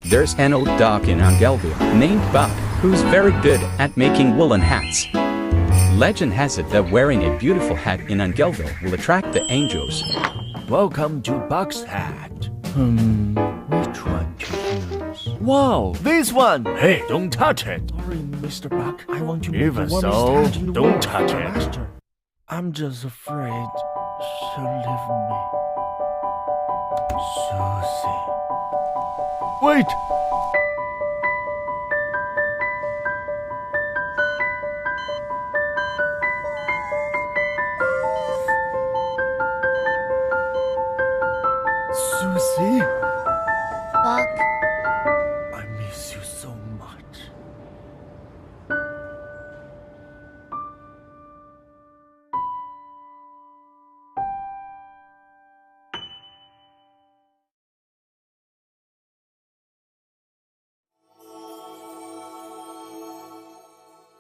There's an old dog in Angelville named Buck, who's very good at making woolen hats. Legend has it that wearing a beautiful hat in Angelville will attract the angels. Welcome to Buck's hat. Which one to use? Wow, this one! Hey, don't touch it! Sorry, Mr. Buck. I want to make Even the warmest so, hat in the don't world touch for it. Master. I'm just afraid she'll leave me. Susie. Wait! Susie? Buck,